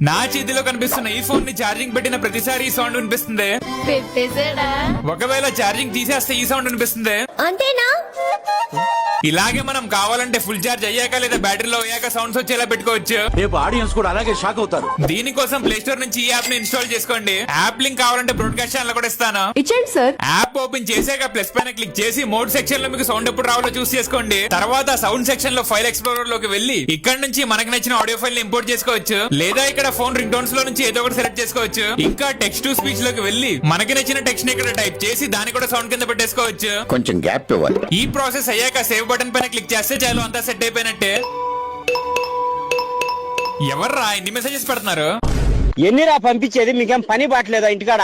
నా చేతిలో కనిపిస్తున్న ఈ ఫోన్ ని ఛార్జింగ్ పెట్టిన ప్రతిసారి ఈ సౌండ్ వినిపిస్తుంది. పెట్టేశాడా? ఒకవేళ ఛార్జింగ్ తీసేస్తే ఈ సౌండ్ వినిపిస్తుంది. అంతేనా? ఇలాగే మనం కావాలంటే ఫుల్ ఛార్జ్ అయ్యాక లేదా బ్యాటరీలో అయ్యాక సౌండ్స్ వచ్చేలా పెట్టుకోవచ్చు. రేపు ఆడియన్స్ కూడా అలాగే షాక్ అవుతారు. దీనికోసం ప్లే స్టోర్ నుంచి ఈ యాప్ ని ఇన్స్టాల్ చేసుకోండి. యాప్ లింక్ కావాలంటే బ్రాడ్కాస్ట్ ఛానల్ కూడా ఇస్తాను. ఇచ్చేయండి సార్. యాప్ ఓపెన్ చేసాక ప్లస్ పైన క్లిక్ చేసి మోడ్ సెక్షన్ లో మీకు సౌండ్ ఎప్పుడు రావాలో చూస్ చేసుకోండి. తర్వాత సౌండ్ సెక్షన్ లో ఫైల్ ఎక్స్ప్లోరర్ లోకి వెళ్లి ఇక్కడ నుంచి మనకి నచ్చిన ఆడియో ఫైల్ ని ఇంపోర్ట్ చేసుకోవచ్చు. లేదా ఇక్కడ ఫోన్ రింగ్ టోన్స్ లో నుంచి ఏదో ఒకటి సెలెక్ట్ చేసుకోవచ్చు. ఇంకా టెక్స్ట్ టు స్పీచ్ లోకి వెళ్లి మనకి నచ్చిన టెక్స్ట్ ని ఇక్కడ టైప్ చేసి దాన్ని కూడా సౌండ్ కింద పెట్టేసుకోవచ్చు. కొంచెం గ్యాప్ ఇవ్వాలి. ఈ ప్రాసెస్ అయ్యాక సేవ్ బటన్ పైన క్లిక్ చేస్తే చాలు, అంతా సెట్ అయిపోయినట్టే. ఎవర్రా ఇన్ని మెసేజెస్ పెడుతున్నారు? ఎన్నిరా పంపించేది? మీకేం పని బాట్లేదా ఇంటికాడ?